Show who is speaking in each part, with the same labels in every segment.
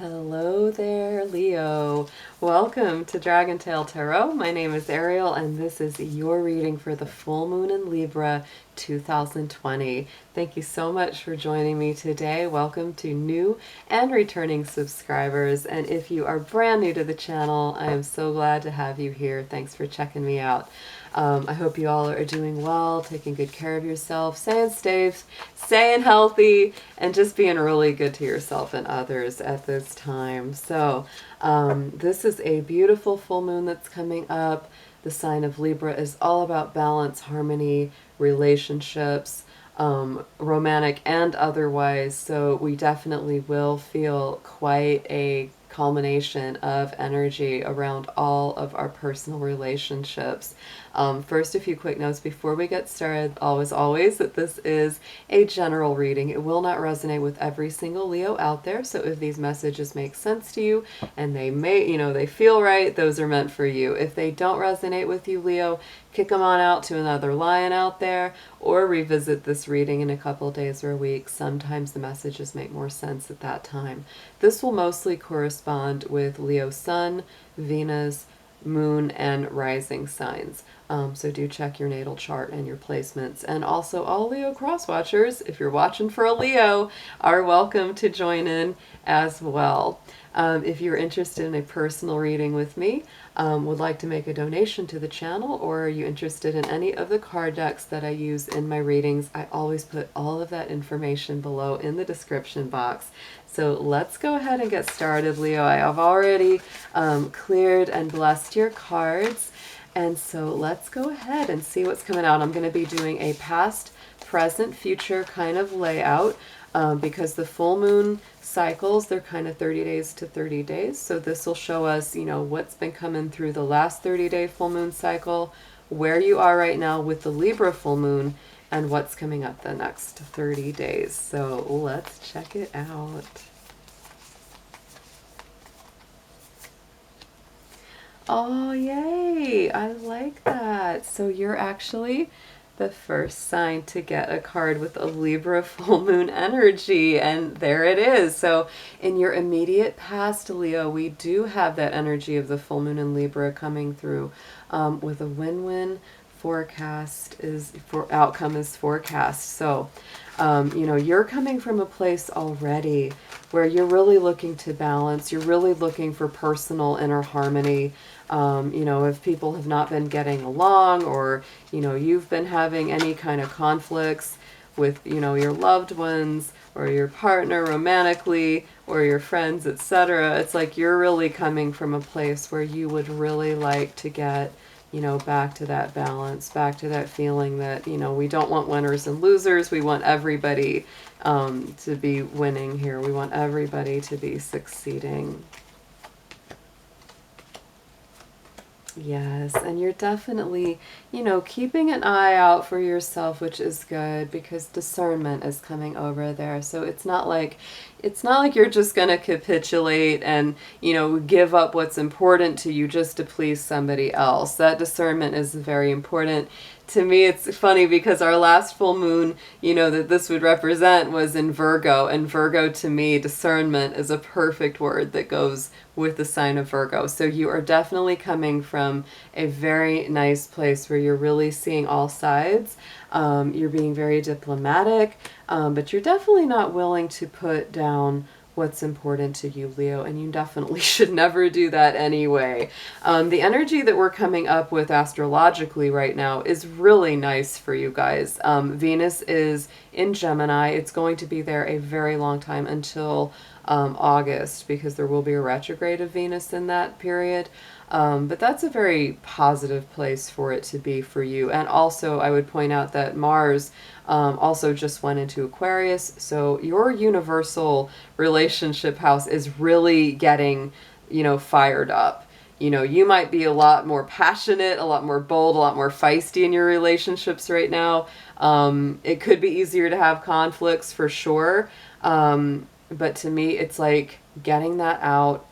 Speaker 1: Hello there, Leo. Welcome to DragonTaleTarot. My name is Ariel, and this is your reading for the full moon in Libra 2020. Thank you so much for joining me today. Welcome to new and returning subscribers. And if you are brand new to the channel, I am so glad to have you here. Thanks for checking me out. I hope you all are doing well, taking good care of yourself, staying safe, staying healthy, and just being really good to yourself and others at this time. So this is a beautiful full moon that's coming up. The sign of Libra is all about balance, harmony, relationships, romantic and otherwise. So we definitely will feel quite a culmination of energy around all of our personal relationships. First, a few quick notes before we get started. Always, that this is a general reading. It will not resonate with every single Leo out there. So if these messages make sense to you and they they feel right, those are meant for you. If they don't resonate with you, Leo, kick them on out to another lion out there, or revisit this reading in a couple of days or a week. Sometimes the messages make more sense at that time. This will mostly correspond with Leo Sun, Venus, Moon, and rising signs. So do check your natal chart and your placements. And also all Leo cross watchers, if you're watching for a Leo, are welcome to join in as well. If you're interested in a personal reading with me, would like to make a donation to the channel, or are you interested in any of the card decks that I use in my readings, I always put all of that information below in the description box. So let's go ahead and get started, Leo. I have already cleared and blessed your cards. And so let's go ahead and see what's coming out. I'm going to be doing a past, present, future kind of layout because the full moon cycles, they're kind of 30 days to 30 days. So this will show us, what's been coming through the last 30-day full moon cycle, where you are right now with the Libra full moon, and what's coming up the next 30 days. So let's check it out. Oh, yay! I like that. So you're actually the first sign to get a card with a Libra full moon energy, and there it is. So in your immediate past, Leo, we do have that energy of the full moon in Libra coming through with a win-win. Outcome is forecast. So you're coming from a place already where you're really looking to balance. You're really looking for personal inner harmony. If people have not been getting along, or you've been having any kind of conflicts with your loved ones or your partner romantically or your friends, etc., it's like you're really coming from a place where you would really like to get back to that balance, back to that feeling that, we don't want winners and losers. We want everybody to be winning here. We want everybody to be succeeding. Yes, and you're definitely, keeping an eye out for yourself, which is good because discernment is coming over there. So it's not like you're just going to capitulate and, give up what's important to you just to please somebody else. That discernment is very important. To me, it's funny because our last full moon, that this would represent was in Virgo. And Virgo, to me, discernment is a perfect word that goes with the sign of Virgo. So you are definitely coming from a very nice place where you're really seeing all sides. You're being very diplomatic, but you're definitely not willing to put down what's important to you, Leo, and you definitely should never do that anyway. The energy that we're coming up with astrologically right now is really nice for you guys. Venus is in Gemini. It's going to be there a very long time until August, because there will be a retrograde of Venus in that period. But that's a very positive place for it to be for you. And also, I would point out that Mars also just went into Aquarius. So your universal relationship house is really getting, fired up. You might be a lot more passionate, a lot more bold, a lot more feisty in your relationships right now. It could be easier to have conflicts for sure. But to me, it's like getting that out,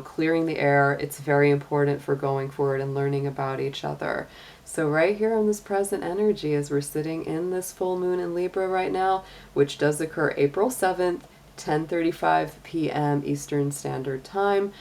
Speaker 1: clearing the air. It's very important for going forward and learning about each other. So right here on this present energy, as we're sitting in this full moon in Libra right now, which does occur April 7th 10:35 p.m. Eastern Standard Time.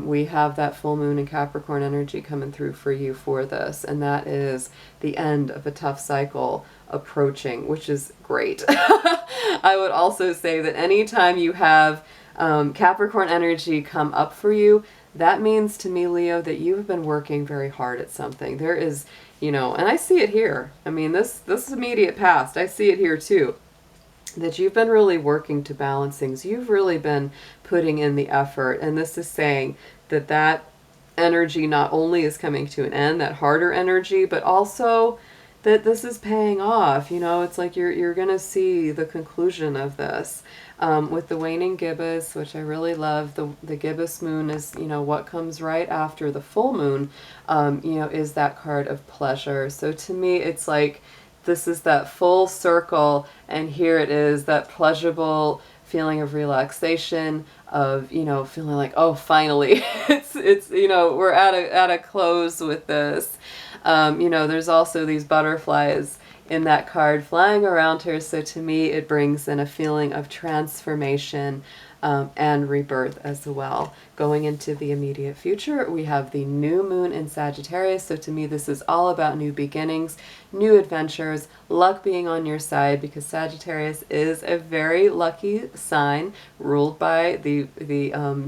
Speaker 1: We have that full moon in Capricorn energy coming through for you for this, and that is the end of a tough cycle approaching, which is great. I would also say that anytime you have Capricorn energy come up for you, that means to me, Leo, that you have been working very hard at something. There is, and I see it here. I mean, this immediate past, I see it here too. That you've been really working to balance things. You've really been putting in the effort. And this is saying that that energy not only is coming to an end, that harder energy, but also that this is paying off. It's like you're going to see the conclusion of this. With the waning gibbous, which I really love, the gibbous moon is, what comes right after the full moon, is that card of pleasure. So to me, it's like, this is that full circle, and here it is, that pleasurable feeling of relaxation, of, feeling like, oh, finally, it's we're at a close with this. There's also these butterflies in that card flying around her, so to me it brings in a feeling of transformation and rebirth as well. Going into the immediate future, we have the new moon in Sagittarius, so to me this is all about new beginnings, new adventures, luck being on your side, because Sagittarius is a very lucky sign ruled by the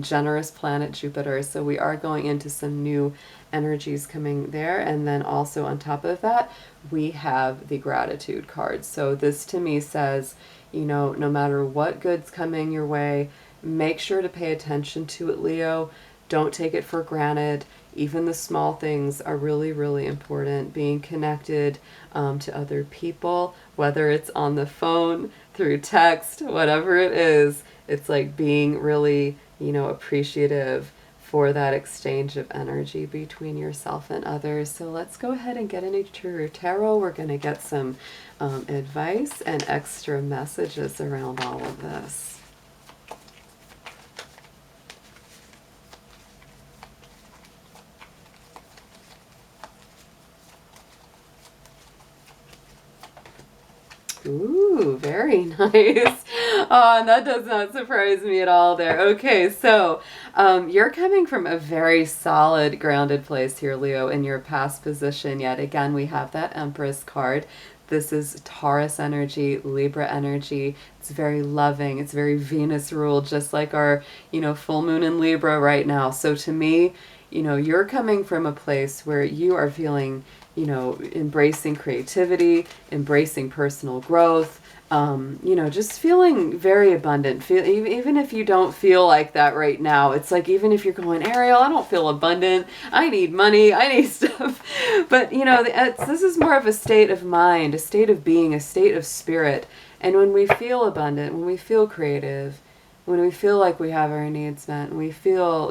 Speaker 1: generous planet Jupiter, so we are going into some new energies coming there. And then also on top of that, we have the gratitude card. So this to me says, no matter what good's coming your way, make sure to pay attention to it, Leo. Don't take it for granted. Even the small things are really, really important. Being connected to other people, whether it's on the phone, through text, whatever it is, it's like being really, appreciative for that exchange of energy between yourself and others. So let's go ahead and get into your tarot. We're going to get some advice and extra messages around all of this. Ooh, very nice. Oh, and that does not surprise me at all there. Okay, so you're coming from a very solid, grounded place here, Leo, in your past position. Yet again, we have that Empress card. This is Taurus energy, Libra energy. It's very loving. It's very Venus ruled, just like our, full moon in Libra right now. So to me, you're coming from a place where you are feeling, embracing creativity, embracing personal growth, just feeling very abundant. Even if you don't feel like that right now, it's like, even if you're going, Ariel, I don't feel abundant, I need money, I need stuff. But, this is more of a state of mind, a state of being, a state of spirit. And when we feel abundant, when we feel creative, when we feel like we have our needs met, and we feel,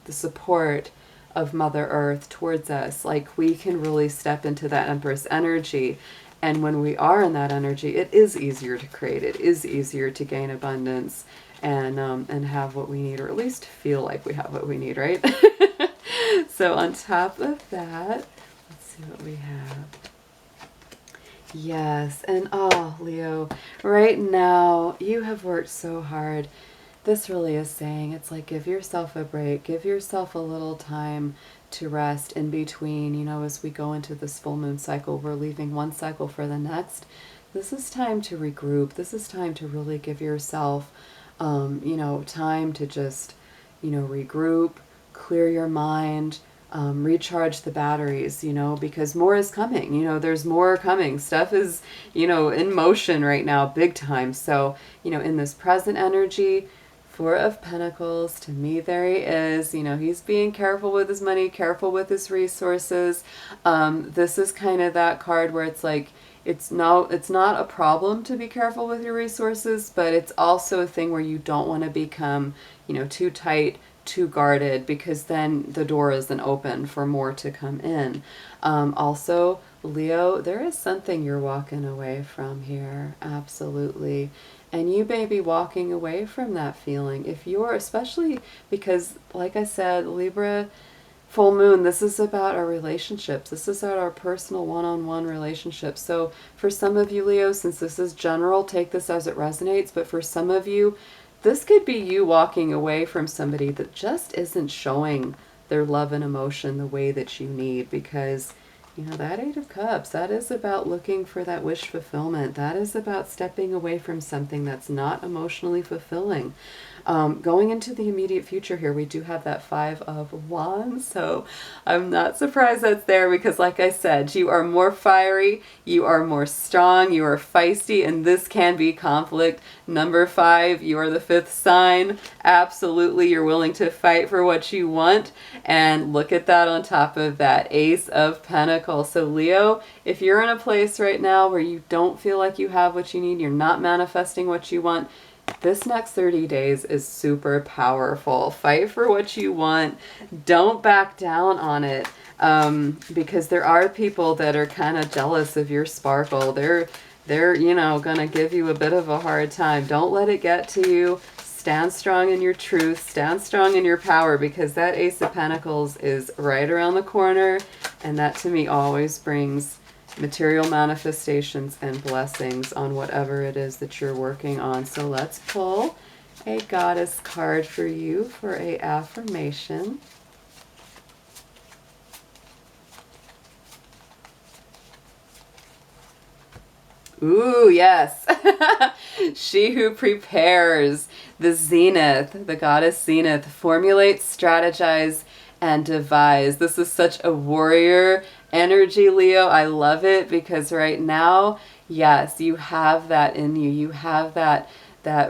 Speaker 1: the support of Mother Earth towards us, like, we can really step into that Empress energy. And when we are in that energy, it is easier to create. It is easier to gain abundance and have what we need, or at least feel like we have what we need, right? So on top of that, let's see what we have. Yes, and oh, Leo, right now you have worked so hard. This really is saying, it's like, give yourself a break, give yourself a little time to rest in between, as we go into this full moon cycle. We're leaving one cycle for the next. This is time to regroup. This is time to really give yourself, time to just, regroup, clear your mind, recharge the batteries, because more is coming. There's more coming. Stuff is, in motion right now, big time. So, in this present energy, Four of Pentacles, to me there he is, he's being careful with his money, careful with his resources. This is kind of that card where it's like, it's not a problem to be careful with your resources, but it's also a thing where you don't want to become, too tight, too guarded, because then the door isn't open for more to come in. Also, Leo, there is something you're walking away from here, absolutely. And you may be walking away from that feeling. If you're, especially because, like I said, Libra, full moon, this is about our relationships. This is about our personal one-on-one relationships. So for some of you, Leo, since this is general, take this as it resonates. But for some of you, this could be you walking away from somebody that just isn't showing their love and emotion the way that you need, because you know, that Eight of Cups, that is about looking for that wish fulfillment. That is about stepping away from something that's not emotionally fulfilling. Going into the immediate future here, we do have that Five of Wands, so I'm not surprised that's there, because like I said, you are more fiery, you are more strong, you are feisty, and this can be conflict. Number 5, you are the 5th sign. Absolutely, you're willing to fight for what you want, and look at that on top of that Ace of Pentacles. So Leo, if you're in a place right now where you don't feel like you have what you need, you're not manifesting what you want, this next 30 days is super powerful. Fight for what you want. Don't back down on it, because there are people that are kind of jealous of your sparkle. They're you know, gonna give you a bit of a hard time. Don't let it get to you. Stand strong in your truth. Stand strong in your power, because that Ace of Pentacles is right around the corner, and that to me always brings material manifestations and blessings on whatever it is that you're working on. So let's pull a goddess card for you for a affirmation. Ooh, yes. She who prepares, the Zenith, the goddess Zenith, formulate, strategize, and devise. This is such a warrior energy, Leo. I love it, because right now, yes, you have that in you. You have that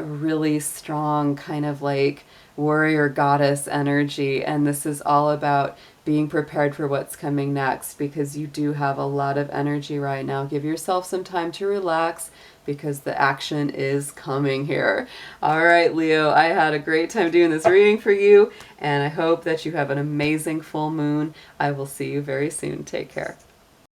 Speaker 1: really strong kind of like warrior goddess energy, and this is all about being prepared for what's coming next, because you do have a lot of energy right now. Give yourself some time to relax, because the action is coming here. All right, Leo, I had a great time doing this reading for you, and I hope that you have an amazing full moon. I will see you very soon. Take care.